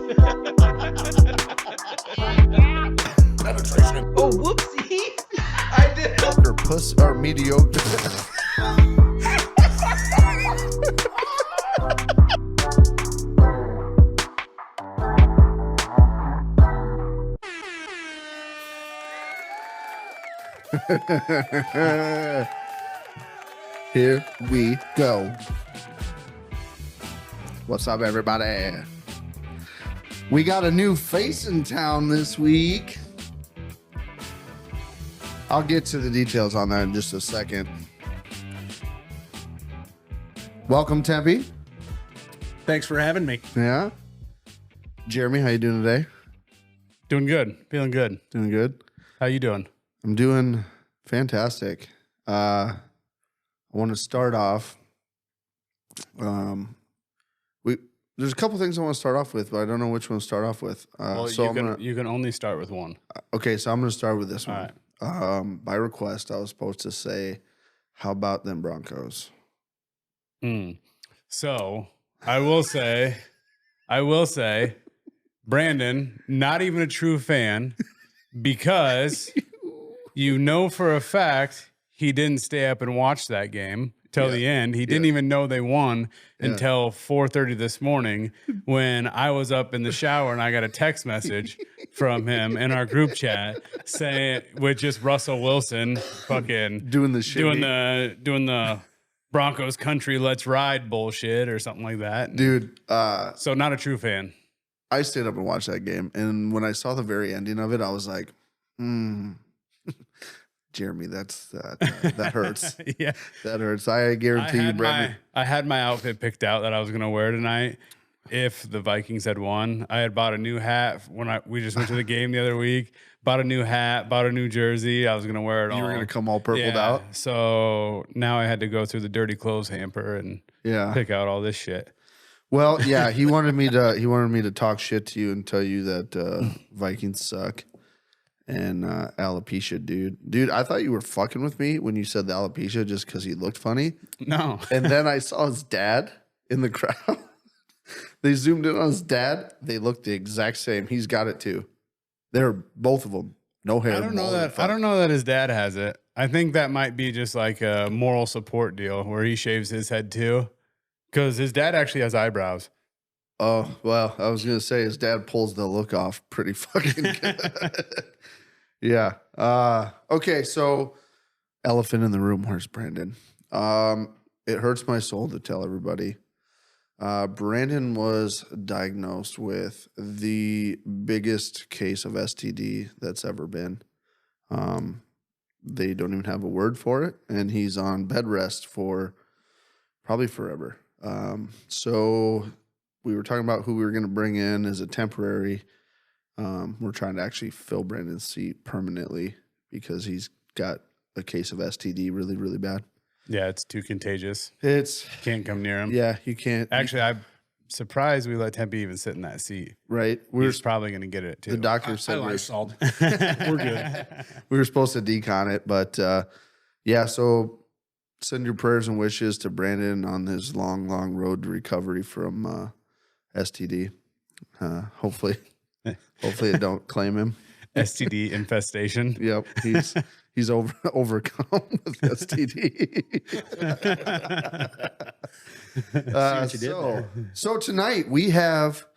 Oh, whoopsie. I did. Or puss or mediocre. Here we go. What's up, everybody? We got a new face in town this week. I'll get to the details on that in just a second. Welcome, Tempy. Thanks for having me. Yeah. Jeremy, how you doing today? Doing good. Feeling good. Doing good. How you doing? I'm doing fantastic. I want to start off. There's a couple things I want to start off with, but I don't know which one to start off with. You can only start with one. Okay, so I'm going to start with this one. All right. By request, I was supposed to say, "How about them Broncos?" So I will say, Brandon, not even a true fan, because you know for a fact he didn't stay up and watch that game till the end. He didn't even know they won until 4:30 this morning, when I was up in the shower and I got a text message from him in our group chat saying, with just Russell Wilson fucking doing the Broncos country let's ride bullshit or something like that. Dude, so not a true fan. I stayed up and watched that game, and when I saw the very ending of it, I was like, Jeremy, that hurts. Yeah, that hurts. I guarantee you, Brandon. I had my outfit picked out that I was going to wear tonight if the Vikings had won. I had bought a new hat when we just went to the game the other week. Bought a new hat, bought a new jersey. I was going to wear it all. You were going to come all purpled out? So now I had to go through the dirty clothes hamper and pick out all this shit. Well, yeah, he wanted me to talk shit to you and tell you that Vikings suck. And alopecia, dude, I thought you were fucking with me when you said the alopecia just because he looked funny. No. And then I saw his dad in the crowd. They zoomed in on his dad. They looked the exact same. He's got it too. They're both of them. No hair. I don't know that his dad has it. I think that might be just like a moral support deal where he shaves his head too, because his dad actually has eyebrows. Oh, well, I was going to say his dad pulls the look off pretty fucking good. Yeah. Okay, so elephant in the room. Where's Brandon? It hurts my soul to tell everybody. Brandon was diagnosed with the biggest case of STD that's ever been. They don't even have a word for it, and he's on bed rest for probably forever. So we were talking about who we were going to bring in as a temporary. We're trying to actually fill Brandon's seat permanently because he's got a case of STD really, really bad. Yeah, it's too contagious. Can't come near him. Yeah, you can't. Actually, I'm surprised we let Tempy even sit in that seat. Right. He's probably going to get it too. The doctor said we're good. We were supposed to decon it, but yeah, so send your prayers and wishes to Brandon on his long, long road to recovery from STD. Hopefully it don't claim him. STD infestation. Yep, he's overcome with STD. So tonight we have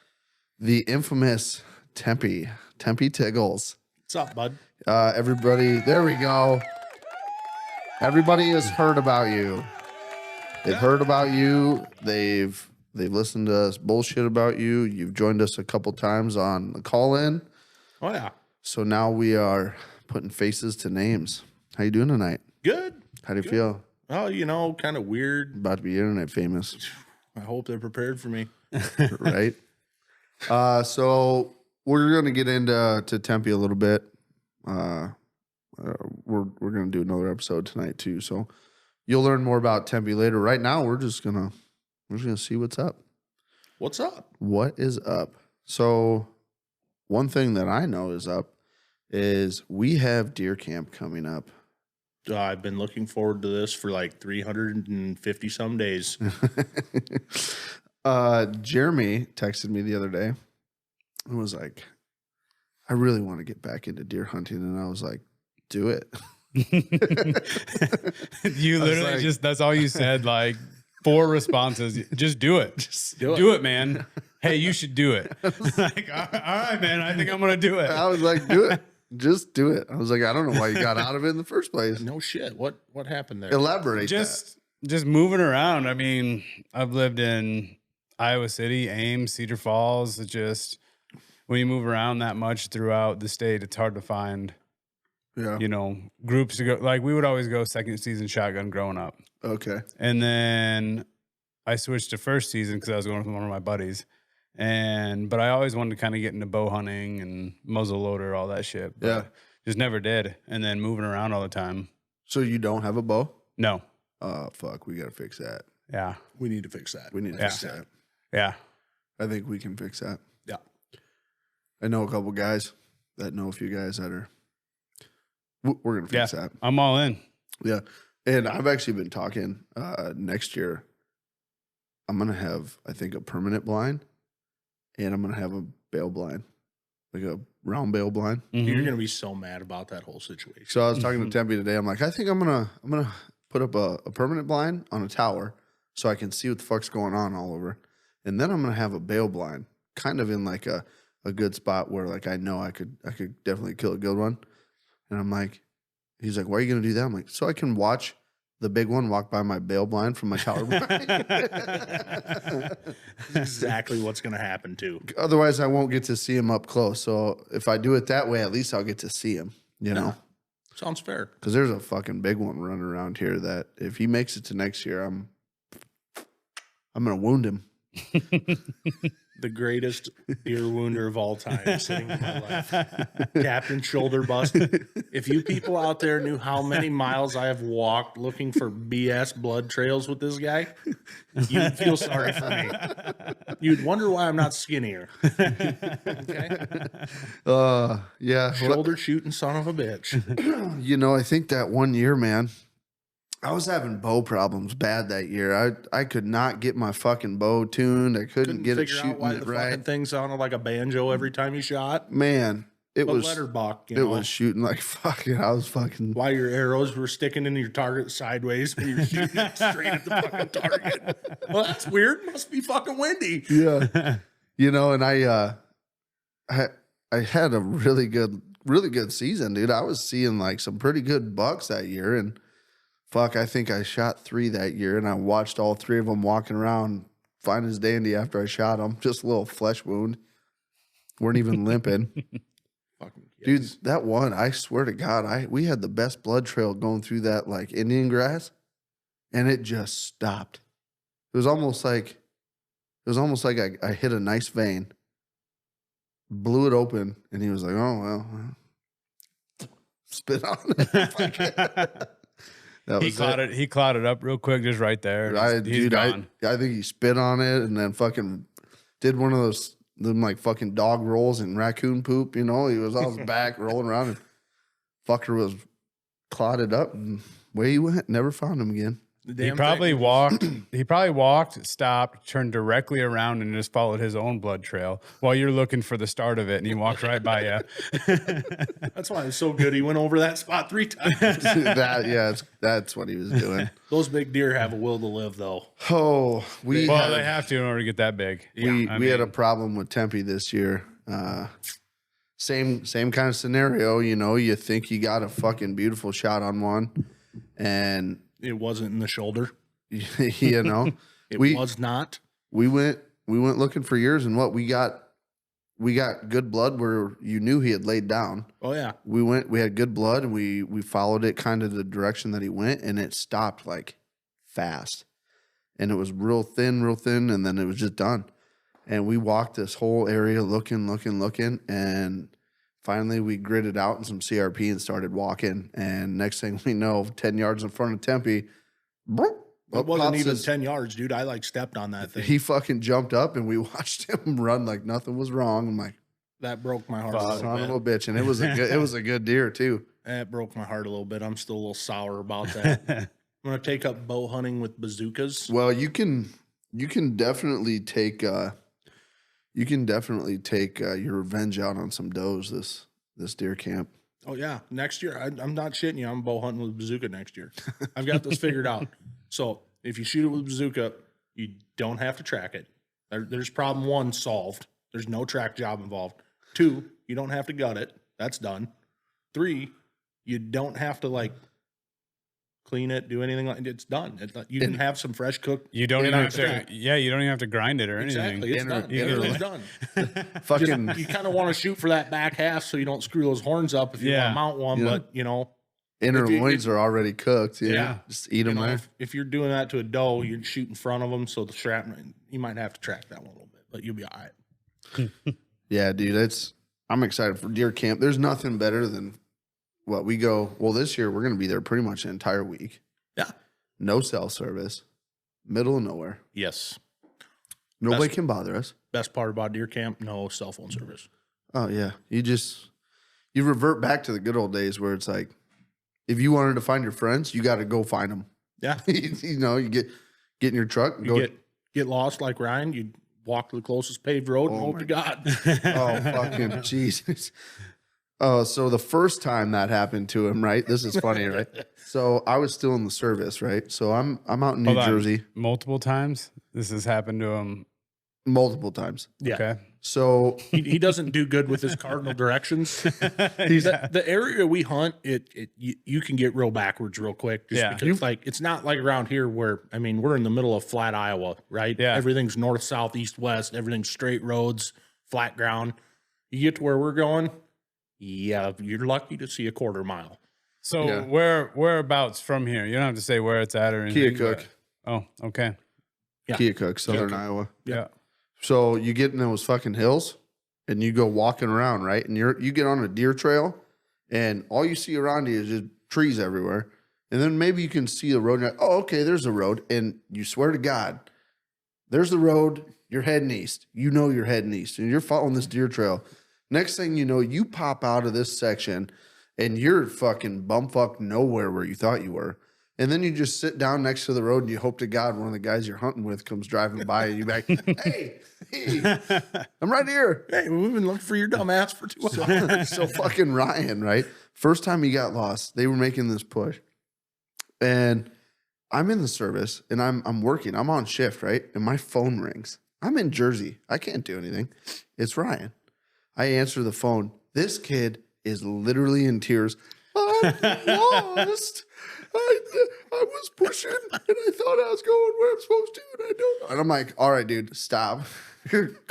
the infamous Tempy Tiggles. What's up, bud? Everybody, there we go. Everybody has heard about you. They've heard about you. They've listened to us bullshit about you. You've joined us a couple times on the call-in. Oh, yeah. So now we are putting faces to names. How you doing tonight? Good. How do you feel? Oh, kind of weird. About to be internet famous. I hope they're prepared for me. Right? So we're going to get into Tempy a little bit. We're going to do another episode tonight too. So you'll learn more about Tempy later. Right now, we're just going to see what's up. What's up? What is up? So one thing that I know is up is we have deer camp coming up. I've been looking forward to this for like 350 some days. Jeremy texted me the other day I was like, I really want to get back into deer hunting. And I was like, do it. You literally like- just, that's all you said, like 4 responses. Just do it. Just Do it, man. Hey, you should do it. Like, all right, man, I think I'm going to do it. I was like, do it. Just do it. I was like, I don't know why you got out of it in the first place. No shit. What happened there? Elaborate Just moving around. I mean, I've lived in Iowa City, Ames, Cedar Falls. It just, when you move around that much throughout the state, it's hard to find, that. Yeah. you know, groups to go. Like, we would always go second season shotgun growing up. Okay. And then I switched to first season because I was going with one of my buddies. But I always wanted to kind of get into bow hunting and muzzle loader, all that shit. But Yeah. just never did. And then moving around all the time. So you don't have a bow? No. Fuck. We got to fix that. Yeah. We need to fix that. We need to fix that. Yeah. I think we can fix that. Yeah. I know a couple guys that know a few guys that are, we're going to fix that. I'm all in. Yeah. And I've actually been talking next year. I'm going to have, I think, a permanent blind and I'm going to have a bail blind, like a round bail blind. Mm-hmm. You're gonna be so mad about that whole situation. So I was talking to Tempy today. I'm like, I think I'm going to put up a permanent blind on a tower so I can see what the fuck's going on all over. And then I'm going to have a bail blind kind of in like a good spot where like I know I could definitely kill a good one. And I'm like, he's like, why are you going to do that? I'm like, so I can watch the big one walk by my bail blind from my tower blind. That's exactly what's gonna happen too. Otherwise, I won't get to see him up close. So if I do it that way, at least I'll get to see him, you know? Sounds fair. Because there's a fucking big one running around here that if he makes it to next year, I'm going to wound him. The greatest deer wounder of all time sitting in my lap. Captain Shoulder Bust. If you people out there knew how many miles I have walked looking for BS blood trails with this guy, you'd feel sorry for me. You'd wonder why I'm not skinnier. Okay? Yeah. Shoulder shooting son of a bitch. You know, I think that one year, man, I was having bow problems bad that year. I could not get my fucking bow tuned. I couldn't get it figure out shooting why it the right. fucking thing sounded like a banjo every time you shot. Man, it But was letterbox, you it know. was shooting like fucking. I was fucking. Why your arrows were sticking into your target sideways when you're shooting it straight at the fucking target. Well, that's weird. Must be fucking windy. Yeah, you know, and I had a really good season, dude. I was seeing like some pretty good bucks that year, and fuck, I think I shot 3 that year, and I watched all 3 of them walking around fine as dandy after I shot them. Just a little flesh wound. Weren't even limping. Fucking Dude, kids. that one, I swear to God, we had the best blood trail going through that like Indian grass, and it just stopped. It was almost like I hit a nice vein, blew it open, and he was like, "Oh well, spit on it." That He was caught it. He caught it up real quick, just right there. He's gone. I think he spit on it and then fucking did one of them like fucking dog rolls and raccoon poop. You know, he was on his back rolling around, and fucker was clotted up, and away he went. Never found him again. The He damn probably thing- walked. He probably walked, stopped, turned directly around, and just followed his own blood trail while you're looking for the start of it. And he walked right by you. That's why it was so good. He went over that spot 3 times. That's what he was doing. Those big deer have a will to live, though. Oh, we Well, they have to in order to get that big. we I had a mean- problem with Tempy this year. Same kind of scenario. You know, you think you got a fucking beautiful shot on one, and It wasn't in the shoulder. you know, It we was not. we went looking for years, and what we got good blood where you knew he had laid down. Oh, yeah. We had good blood, and we followed it kind of the direction that he went, and it stopped like fast, and it was real thin, and then it was just done. And we walked this whole area looking, and finally we gridded out in some CRP and started walking. And next thing we know, 10 yards in front of Tempy, It wasn't even 10 yards, dude. I like stepped on that thing. he fucking jumped up, and we watched him run like nothing was wrong. I'm like, That broke my heart a son little of bit. a bitch. And it was a good deer too. That broke my heart a little bit. I'm still a little sour about that. I'm going to take up bow hunting with bazookas. Well, you can definitely take You can definitely take your revenge out on some does this deer camp. Oh yeah, next year I'm not shitting you. I'm bow hunting with bazooka next year. I've got this figured out. So if you shoot it with bazooka, you don't have to track it. There's problem 1 solved. There's no track job involved. 2, you don't have to gut it. That's done. 3, you don't have to like clean it, do anything like it. It's done. You can have some fresh cooked. You don't even have to. Yeah, you don't even have to grind it or anything. Exactly, it's done. Everything's done. Fucking You kind of want to shoot for that back half so you don't screw those horns up if you want to mount one. Yeah. But inner loins are already cooked. Yeah, just eat them there. If you're doing that to a doe, you'd shoot in front of them. So the shrapnel, you might have to track that one a little bit, but you'll be all right. Yeah, dude, I'm excited for deer camp. There's nothing better than what we go. Well, this year we're going to be there pretty much the entire week. Yeah. No cell service, middle of nowhere. Yes. Nobody can bother us. Best part about deer camp, no cell phone service. Oh yeah, you revert back to the good old days where it's like, if you wanted to find your friends, you got to go find them. Yeah. You get in your truck, and go get lost like Ryan. You walk to the closest paved road and hope to God. Oh fucking Jesus! Oh, so the first time that happened to him, right? This is funny, right? So I was still in the service, right? So I'm out in New Jersey. Multiple times. This has happened to him. Multiple times. Yeah. Okay. So he doesn't do good with his cardinal directions. The area we hunt, you can get real backwards real quick. Because it's not like around here where, I mean, we're in the middle of flat Iowa, right? Yeah. Everything's north, south, east, west. Everything's straight roads, flat ground. You get to where we're going, yeah, you're lucky to see a quarter mile. So whereabouts from here? You don't have to say where it's at or anything. Keokuk. Oh, okay. Yeah. Keokuk, Southern Iowa. Yeah. So you get in those fucking hills and you go walking around, right? And you get on a deer trail and all you see around you is just trees everywhere. And then maybe you can see the road and you're like, oh, okay, there's a road. And you swear to God, there's the road, you're heading east. You know you're heading east and you're following this deer trail. Next thing you know, you pop out of this section and you're fucking bumfuck nowhere where you thought you were. And then you just sit down next to the road and you hope to God one of the guys you're hunting with comes driving by and you're like, hey, I'm right here. Hey, we've been looking for your dumb ass for 2 hours. So fucking Ryan, right? First time he got lost, they were making this push. And I'm in the service and I'm working. I'm on shift, right? And my phone rings. I'm in Jersey. I can't do anything. It's Ryan. I answer the phone. This kid is literally in tears. I'm lost. I was pushing and I thought I was going where I'm supposed to and I don't know. And I'm like, all right, dude, stop.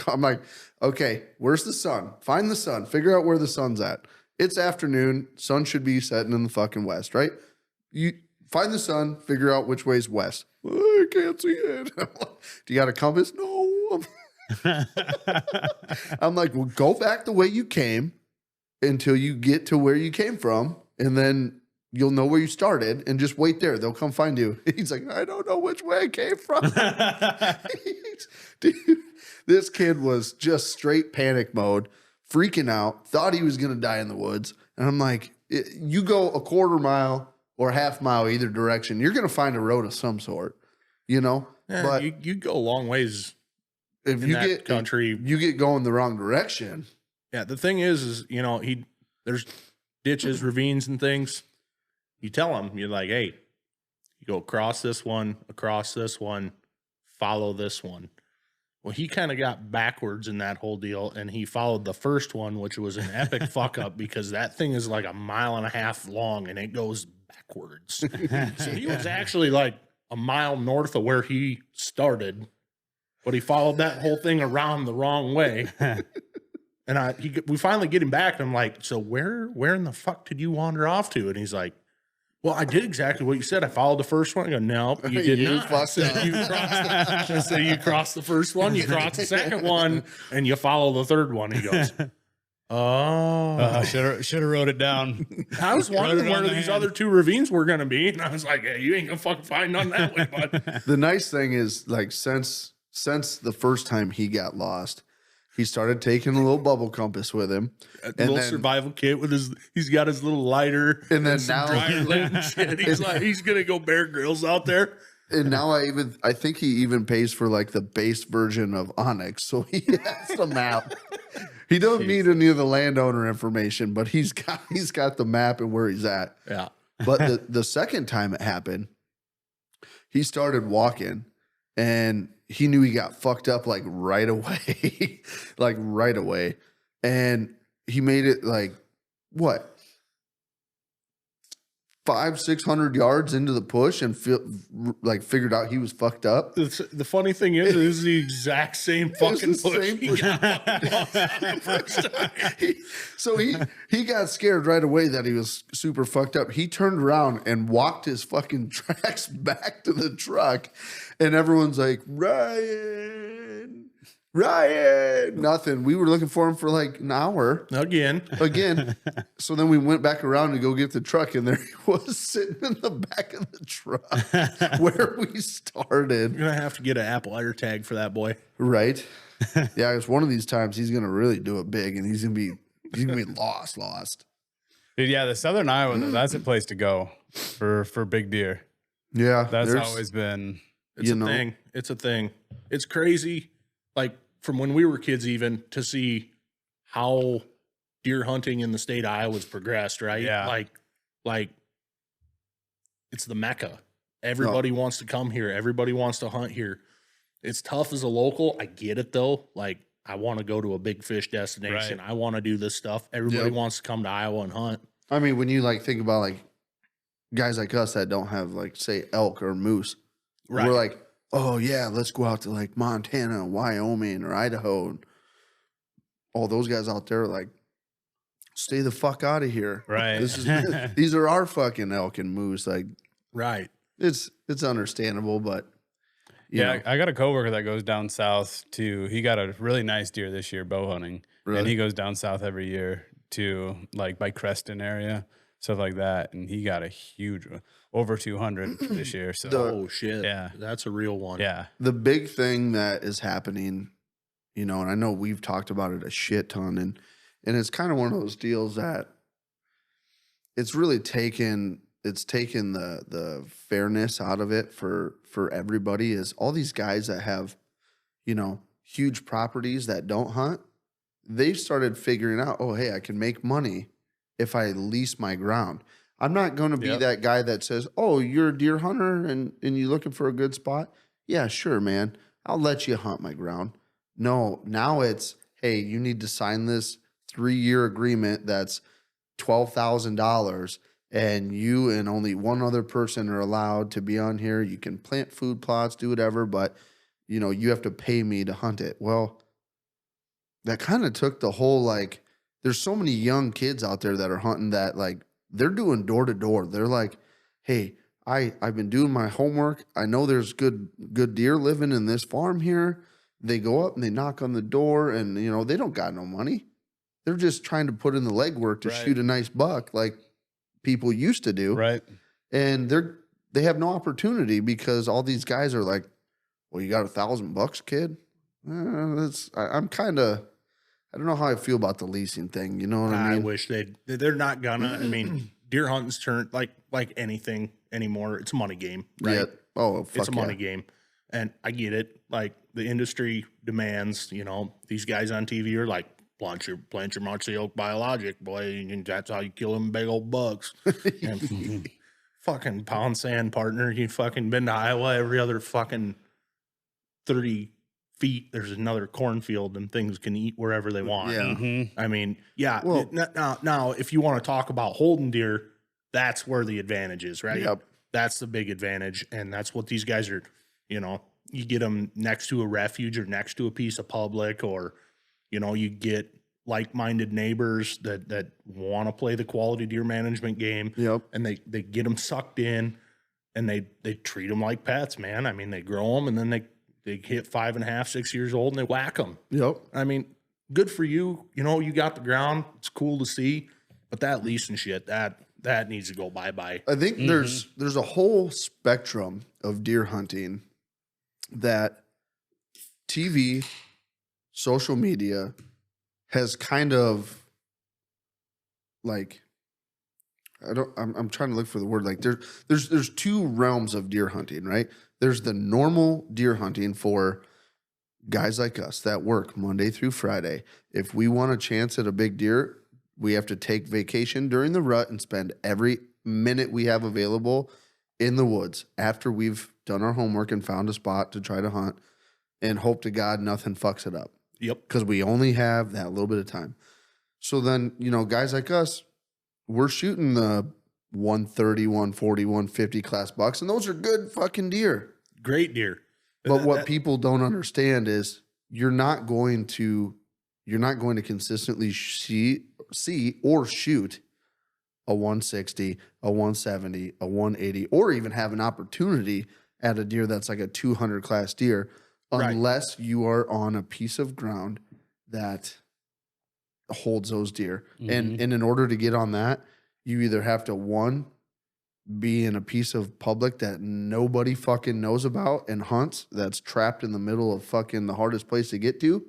I'm like, okay, where's the sun? Find the sun. Figure out where the sun's at. It's afternoon. Sun should be setting in the fucking west, right? You find the sun, figure out which way's west. I can't see it. Do you got a compass? No. I'm like, well, go back the way you came until you get to where you came from, and then you'll know where you started, and just wait there. They'll come find you. He's like, I don't know which way I came from. Dude, this kid was just straight panic mode, freaking out, thought he was going to die in the woods. And I'm like, you go a quarter mile or a half mile either direction, you're going to find a road of some sort, you know? Yeah, but you go a long ways if in you that get country. you get going the wrong direction. Yeah, the thing is there's ditches, ravines, and things. You tell him, you're like, hey, you go across this one, follow this one. Well, he kind of got backwards in that whole deal, and he followed the first one, which was an epic fuck up because that thing is like 1.5 miles long and it goes backwards. So he was actually like a mile north of where he started, but he followed that whole thing around the wrong way. And we finally get him back, and I'm like, so where in the fuck did you wander off to? And he's like, well, I did exactly what you said. I followed the first one. I go, no, you did not. Fucked up. You crossed the first one, you crossed the second one, and you follow the third one. He goes, oh. Should have wrote it down. I was wondering where these other 2 ravines were going to be. And I was like, hey, you ain't going to fucking find none that way, bud. The nice thing is, like, since the first time he got lost, he started taking a little bubble compass with him. A little survival kit with he's got his little lighter. And then some dryer lint and shit. He's like, he's going to go Bear Grylls out there. And now I think he even pays for like the base version of Onyx, so he has the map. He don't need any of the landowner information, but he's got the map and where he's at. Yeah. But the second time it happened, he started walking and he knew he got fucked up like right away. Like right away. And he made it like what? 500-600 yards into the push and figured out he was fucked up. The funny thing is, it was the exact same fucking It's the push. same He push. got fucking lost on the first time. So he got scared right away that he was super fucked up. He turned around and walked his fucking tracks back to the truck, and everyone's like, Ryan, nothing. We were looking for him for like an hour Again. So then we went back around to go get the truck, and there he was sitting in the back of the truck where we started. You're gonna have to get an Apple AirTag for that boy. Right? Yeah, it's one of these times he's gonna really do it big, and he's gonna be lost. Dude, yeah, the Southern Iowa, though, that's a place to go for big deer. Yeah, That's always been. It's a thing. It's a thing. It's crazy. Like from when we were kids, even to see how deer hunting in the state of Iowa's progressed, right? Yeah. Like it's the Mecca. Everybody wants to come here. Everybody wants to hunt here. It's tough as a local. I get it though. Like I want to go to a big fish destination. Right. I want to do this stuff. Everybody wants to come to Iowa and hunt. I mean, when you like think about like guys like us that don't have like say elk or moose, Right. we're like, oh yeah, let's go out to like Montana, Wyoming, or Idaho. And all those guys out there are like, stay the fuck out of here. Right. These are our fucking elk and moose. Like, Right. it's understandable, but you Yeah, know, I got a coworker that goes down south to. He got a really nice deer this year bow hunting, Really? and he goes down south every year to like by Creston area, stuff like that. And he got a huge one, over 200 this year. So Oh shit. Yeah. That's a real one. yeah, the big thing that is happening, you know, and I know we've talked about it a shit ton, and it's kind of one of those deals that it's really taken the fairness out of it for everybody. Is all these guys that have, you know, huge properties that don't hunt, they've started figuring out, oh hey, I can make money if I lease my ground. I'm not going to be Yep. that guy that says, oh, you're a deer hunter and you're looking for a good spot. Yeah, sure, man. I'll let you hunt my ground. No, now it's, hey, you need to sign this 3-year agreement that's $12,000, and you and only one other person are allowed to be on here. You can plant food plots, do whatever, but you know, you have to pay me to hunt it. Well, that kind of took the whole, like, there's so many young kids out there that are hunting that like they're doing door to door. They're like, hey, I've been doing my homework. I know there's good deer living in this farm here. They go up and they knock on the door, and you know, they don't got no money. They're just trying to put in the legwork to Right. shoot a nice buck like people used to do. right. And they have no opportunity because all these guys are like, well, you got $1,000, kid. I'm kind of, I don't know how I feel about the leasing thing. You know what I I mean? wish they're not gonna. I mean, deer hunting's turned like anything anymore. It's a money game, right? Yeah. Oh, fuck It's a money yeah. game. And I get it. Like the industry demands, you know, these guys on TV are like, plant your Marcy Oak biologic, boy, and that's how you kill them big old bugs. And fucking pound sand partner, you fucking been to Iowa, every other fucking 30 feet, there's another cornfield and things can eat wherever they want. Yeah. Mhm. I mean, yeah. Well- now, if you want to talk about holding deer, that's where the advantage is, right? Yep. That's the big advantage, and that's what these guys are. You know, you get them next to a refuge or next to a piece of public, or you know, you get like-minded neighbors that want to play the quality deer management game, Yep. and they get them sucked in, and they treat them like pets, man. I mean, they grow them, and then they hit 5.5, 6 years old, and they whack them. Yep. I mean, good for you. You know, you got the ground. It's cool to see, but that leasing shit, that needs to go bye-bye. I think there's a whole spectrum of deer hunting that TV, social media has kind of like, I'm trying to look for the word. Like there's two realms of deer hunting, right? There's the normal deer hunting for guys like us that work Monday through Friday. If we want a chance at a big deer, we have to take vacation during the rut and spend every minute we have available in the woods after we've done our homework and found a spot to try to hunt and hope to God nothing fucks it up. Yep. Because we only have that little bit of time. So then, guys like us, we're shooting the 130, 140, 150 class bucks, and those are good fucking deer. Great deer. But what people don't understand is you're not going to consistently see or shoot a 160, a 170, a 180, or even have an opportunity at a deer that's like a 200 class deer unless you are on a piece of ground that holds those deer. And in order to get on that, you either have to, one, be in a piece of public that nobody fucking knows about and hunts, that's trapped in the middle of fucking the hardest place to get to,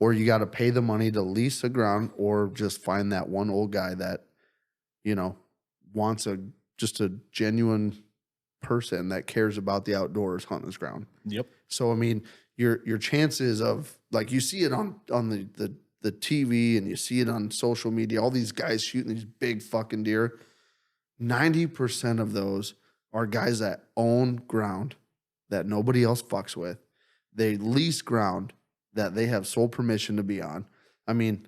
or you got to pay the money to lease the ground, or just find that one old guy that, wants just a genuine person that cares about the outdoors hunting his ground. Yep. So, I mean, your chances of, like, you see it on the TV and you see it on social media, all these guys shooting these big fucking deer. 90% of those are guys that own ground that nobody else fucks with. They lease ground that they have sole permission to be on. I mean,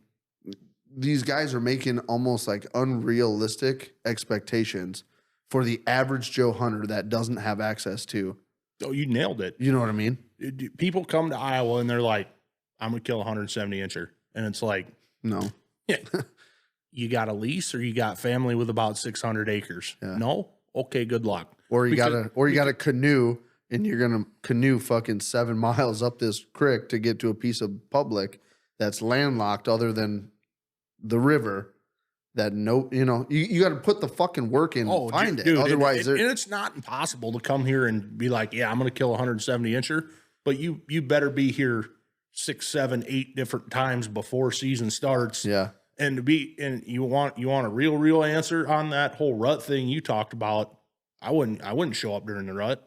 these guys are making almost like unrealistic expectations for the average Joe hunter that doesn't have access to. Oh, you nailed it. You know what I mean? People come to Iowa and they're like, I'm going to kill a 170 incher. And it's like, no. Yeah. You got a lease or you got family with about 600 acres? Yeah. No? Okay, good luck. Or you got a canoe and you're going to canoe fucking 7 miles up this creek to get to a piece of public that's landlocked other than the river that you got to put the fucking work in and find it. Otherwise, and it's not impossible to come here and be like, yeah, I'm going to kill a 170 incher, but you better be here 6, 7, 8 different times before season starts. Yeah. And you want a real answer on that whole rut thing you talked about. I wouldn't show up during the rut.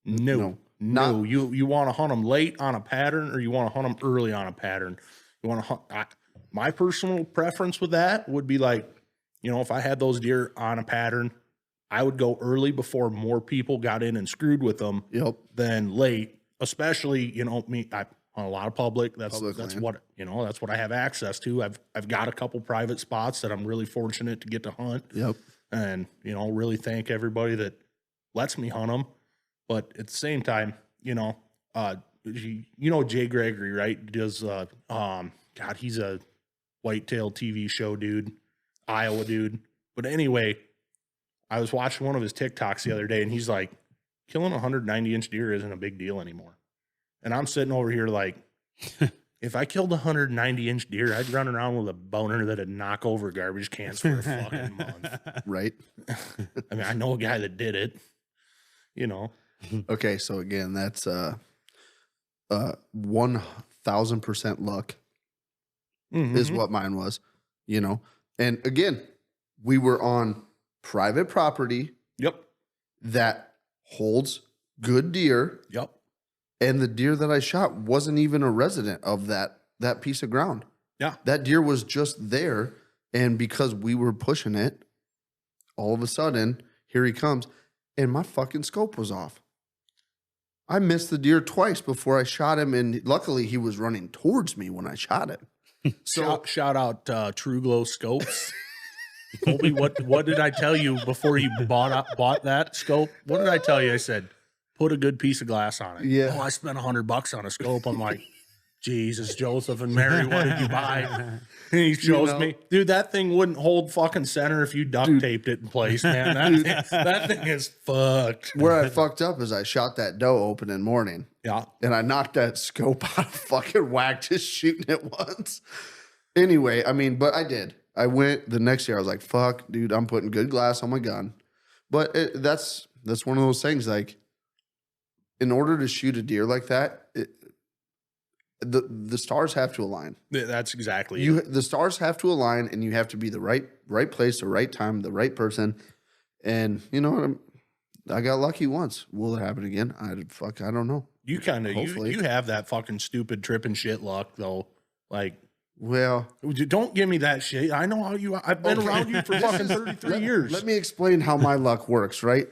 No. You want to hunt them late on a pattern, or you want to hunt them early on a pattern. You want to hunt. My personal preference with that would be like, if I had those deer on a pattern, I would go early before more people got in and screwed with them. Yep. Than late, especially me. I hunt a lot of public. That's land. what that's what I have access to. I've got a couple private spots that I'm really fortunate to get to hunt. Yep. And really thank everybody that lets me hunt them. But at the same time, Jay Gregory, right? Does God, he's a whitetail TV show dude, Iowa dude. But anyway, I was watching one of his TikToks the other day, and he's like, killing a 190-inch deer isn't a big deal anymore. And I'm sitting over here like, if I killed a 190-inch deer, I'd run around with a boner that'd knock over garbage cans for a fucking month. Right? I mean, I know a guy that did it, Okay, so again, that's 1,000% luck is what mine was, And again, we were on private property. Yep. That holds good deer. Yep. And the deer that I shot wasn't even a resident of that piece of ground. Yeah. That deer was just there. And because we were pushing it, all of a sudden, here he comes. And my fucking scope was off. I missed the deer twice before I shot him. And luckily, he was running towards me when I shot him. So shout out True Glow Scopes. Colby, what did I tell you before you bought that scope? What did I tell you? I said, put a good piece of glass on it. Yeah. Oh, I spent $100 on a scope. I'm like, Jesus, Joseph and Mary, what did you buy? And he shows me, dude, that thing wouldn't hold fucking center if you duct taped it in place, man. That thing is fucked. Where I fucked up is I shot that doe opening morning. Yeah. And I knocked that scope out of fucking whack just shooting it once. Anyway, but I did. I went the next year. I was like, fuck, dude, I'm putting good glass on my gun. But that's one of those things, like, in order to shoot a deer like that, the stars have to align. That's exactly it. The stars have to align, and you have to be the right place, the right time, the right person. And I got lucky once. Will it happen again? I don't know. You kind of Hopefully. you have that fucking stupid trip and shit luck though. Like, Well, don't give me that shit. I know how you. I've been around you for fucking 33 years. let me explain how my luck works, right?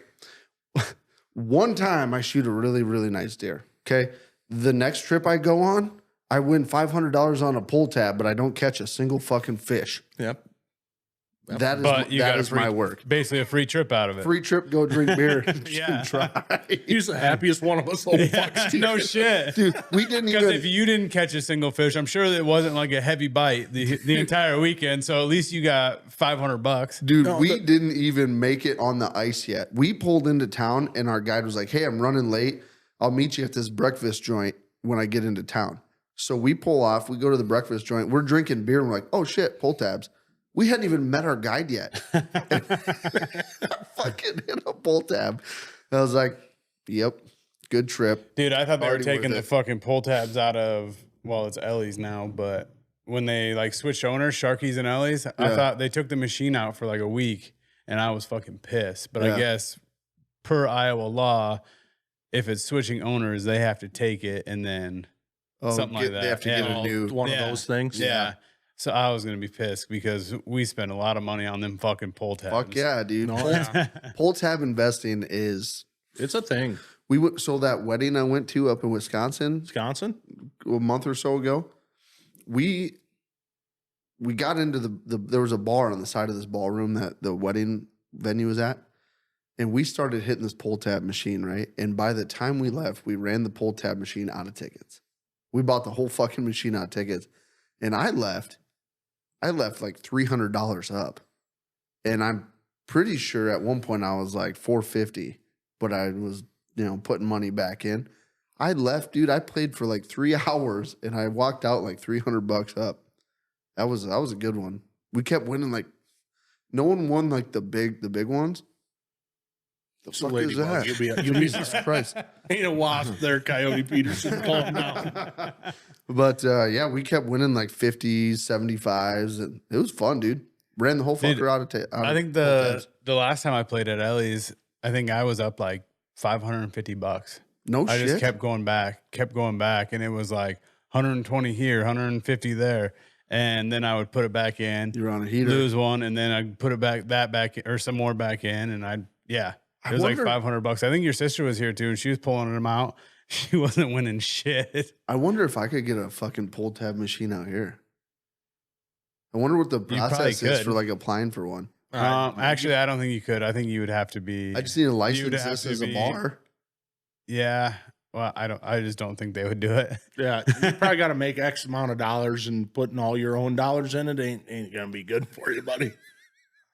One time I shoot a really, really nice deer. Okay. The next trip I go on, I win $500 on a pull tab, but I don't catch a single fucking fish. Yep. That is, But you got my work. Basically a free trip out of it. Free trip, go drink beer. Yeah. Try. He's the happiest one of us little fucks. No shit. Dude, we didn't Because even. if you didn't catch a single fish, I'm sure that it wasn't like a heavy bite the entire weekend. So at least you got $500. Dude, we didn't even make it on the ice yet. We pulled into town and our guide was like, hey, I'm running late. I'll meet you at this breakfast joint when I get into town. So we pull off. We go to the breakfast joint. We're drinking beer. And we're like, oh, shit, pull tabs. We hadn't even met our guide yet. Fucking hit a pull tab. I was like, yep, good trip. Dude, I thought they were Already taking worth the it. fucking pull tabs out of, well, it's Ellie's now, but when they like switched owners, Sharky's and Ellie's, I Yeah. thought they took the machine out for like a week and I was fucking pissed. But Yeah. I guess per Iowa law, if it's switching owners, they have to take it and then something like that. They have to get Yeah. a new. One Yeah. of those things. Yeah. So I was gonna be pissed because we spent a lot of money on them fucking pull tabs. Fuck yeah, dude. No, Pull, yeah. pull tab investing is. It's a thing. We went, so that wedding I went to up in Wisconsin Wisconsin. a month or so ago, we got into the there was a bar on the side of this ballroom that the wedding venue was at, and we started hitting this pull tab machine, right? And by the time we left, we ran the pull tab machine out of tickets. We bought the whole fucking machine out of tickets, and I left like $300 up, and I'm pretty sure at one point I was like $450, but I was putting money back in. I left, dude. I played for like 3 hours and I walked out like $300 up. That was a good one. We kept winning, like no one won like the big ones. The fuck is that? You'll be Jesus Christ. ain't a wasp there, Coyote Peterson. Calm down. But yeah, we kept winning like 50s, 75s, and it was fun, dude. Ran the whole Dude, fucker out of I think the last time I played at Ellie's, I think I was up like $550. no I shit. just kept going back, and it was like 120 here, 150 there, and then I would put it back in, You're on a heater. lose one, and then I'd put it back or some more back in, and it was like wonder- $500. I think your sister was here too, and she was pulling them out. She wasn't winning shit. I wonder if I could get a fucking pull tab machine out here. I wonder what the probably process is could. for like applying for one. Actually, I don't think you could. I think you would have to be. I just need to would license have this to as a be- bar. Yeah. Well, I just don't think they would do it. Yeah, you probably got to make X amount of dollars, and putting all your own dollars in it ain't gonna be good for you, buddy.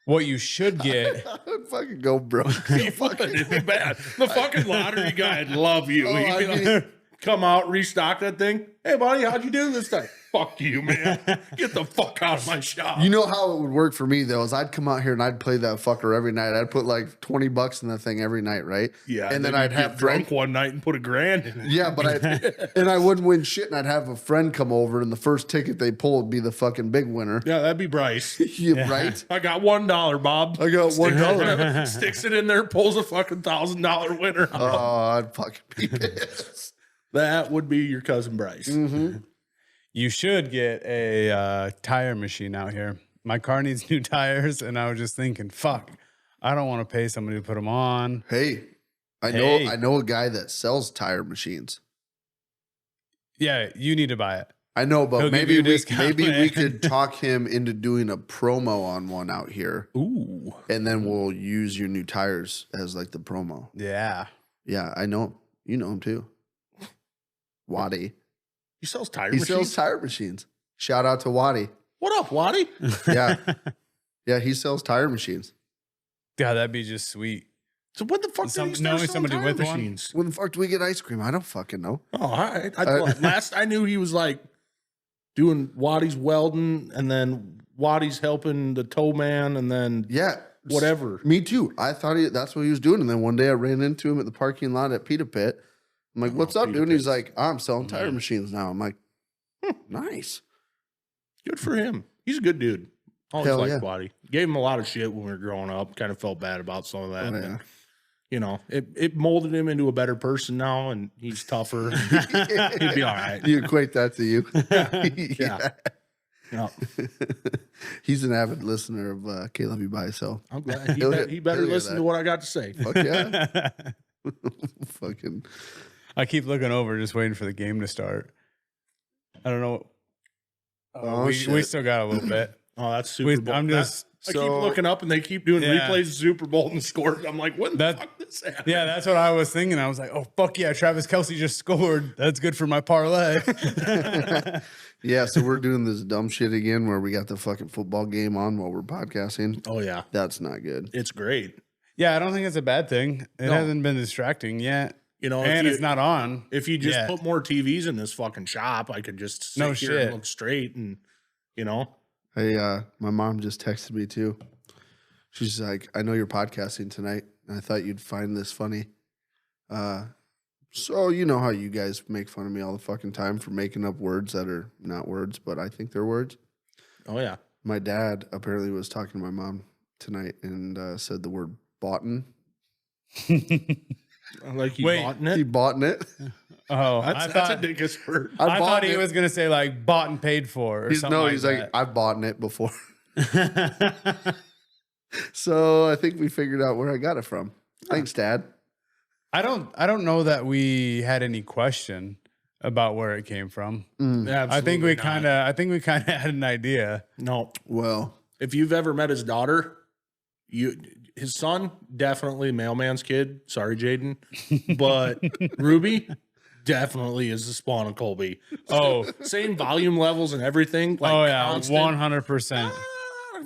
What you should get. I'd fucking go broke. It'd be bad. The fucking lottery guy'd love you. Oh, He'd be I like, mean- come out, restock that thing. Hey, buddy, how'd you do this time? Fuck you, man. Get the fuck out of my shop. You know how it would work for me though is I'd come out here and I'd play that fucker every night. I'd put like $20 in that thing every night, right? Yeah, and then you'd I'd get have drunk one night and put $1,000 in it. Yeah, but I wouldn't win shit, and I'd have a friend come over, and the first ticket they pull would be the fucking big winner. Yeah, that'd be Bryce. Yeah, right? I got $1, Bob. I got $1. Sticks it in there, pulls a fucking $1,000 winner. Oh, I'd fucking be pissed. That would be your cousin Bryce. Mm-hmm. You should get a tire machine out here. My car needs new tires, and I was just thinking, fuck, I don't want to pay somebody to put them on. Hey, I Hey. know a guy that sells tire machines. Yeah, you need to buy it. I know, He'll but give maybe you a discount, maybe we man. could talk him into doing a promo on one out here, Ooh. and then we'll use your new tires as like the promo. Yeah. Yeah, I know him. You know him too. Waddy. He sells tire He machines? sells tire machines. Shout out to Waddy. What up, Waddy? Yeah. Yeah, he sells tire machines. God, that'd be just sweet. So what the fuck did he start knowing selling somebody tire with one? machines? When the fuck do we get ice cream? I don't fucking know. Oh, all right. Last I knew he was like doing Waddy's welding, and then Waddy's helping the tow man, and then Yeah. whatever. Me too. I thought that's what he was doing. And then one day I ran into him at the parking lot at Pita Pit. I'm like, what's up, Pita dude? And he's Pit's- like, I'm selling tire machines now. I'm like, nice. Good for him. He's a good dude. Always Hell liked yeah. Waddy. Gave him a lot of shit when we were growing up. Kind of felt bad about some of that. Oh, and yeah. you know, it molded him into a better person now, and he's tougher. And he'd be all right. You equate that to you. Yeah. Yeah. He's an avid listener of KLYB, so I'm glad he He'll better hear listen that. to what I got to say. Fuck yeah. Fucking. I keep looking over, just waiting for the game to start. I don't know. Oh, we shit. still got a little bit. Oh, that's Super Bowl. I'm just I keep looking up and they keep doing Yeah. replays of Super Bowl and scores. I'm like, when the fuck this happened? yeah, that's what I was thinking. I was like, oh fuck yeah, Travis Kelce just scored. That's good for my parlay. Yeah, so we're doing this dumb shit again where we got the fucking football game on while we're podcasting. Oh yeah, That's not good. it's great. Yeah, I don't think it's a bad thing. It No. hasn't been distracting yet. You know, And it's not on. If you just yet. put more TVs in this fucking shop, I could just sit No here shit. and look straight, and you know, Hey, my mom just texted me too. She's like, I know you're podcasting tonight, and I thought you'd find this funny. So you know how you guys make fun of me all the fucking time for making up words that are not words, but I think they're words. oh yeah, My dad apparently was talking to my mom tonight and said the word "boughten." like you Wait, bought He it. bought it. Oh, That's, I that's thought a dickish word. I thought bought he it. was gonna say like bought and paid for or something. He's like, that. I've bought it before. So I think we figured out where I got it from. Thanks, Dad. I don't know that we had any question about where it came from. I think we kind of had an idea. No, Well, if you've ever met his daughter, his son definitely mailman's kid. Sorry, Jaden, but Ruby definitely is the spawn of Colby. Oh, Same volume levels and everything. Like oh yeah, constant. 100%.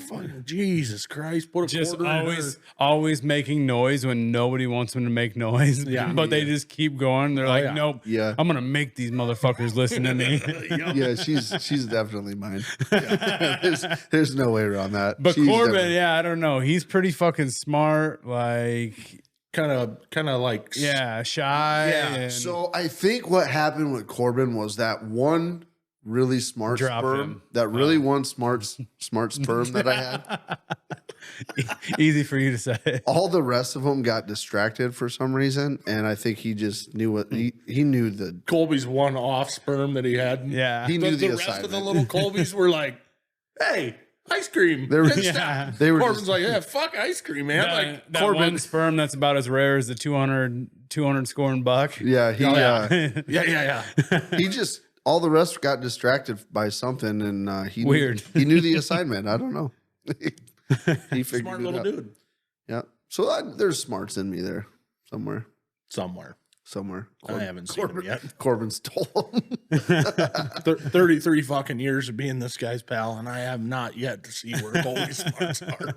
Fucking Jesus Christ! Put a Just quarter in her. always making noise when nobody wants them to make noise. Yeah. But they just keep going. They're like, yeah. nope. yeah. I'm gonna make these motherfuckers listen to me. Yeah, she's definitely mine. There's no way around that. But She's Corbin, definitely- yeah, I don't know. He's pretty fucking smart. Like, kind of like yeah, shy. Yeah, and- So I think what happened with Corbin was that one really smart Drop sperm, him. that really one smart sperm that I had. easy for you to say. All the rest of them got distracted for some reason, and I think he just knew what he knew the Colby's one off sperm that he had. Yeah. he knew The the rest of the assignment. little Colbys were like, "Hey, ice cream." They were- Good Yeah. stuff. They were Corbin's just- like, "Yeah, fuck ice cream, man." Like that Corbin- one sperm that's about as rare as the 200 scoring buck. Yeah, he yeah. he just all the rest got distracted by something, and he Weird. He knew the assignment. I don't know. He figured Smart it little out. dude. Yeah. So there's smarts in me there somewhere. Somewhere. I haven't seen him yet. Corbin stole him. 33 fucking years of being this guy's pal, and I have not yet to see where Colby's smarts are.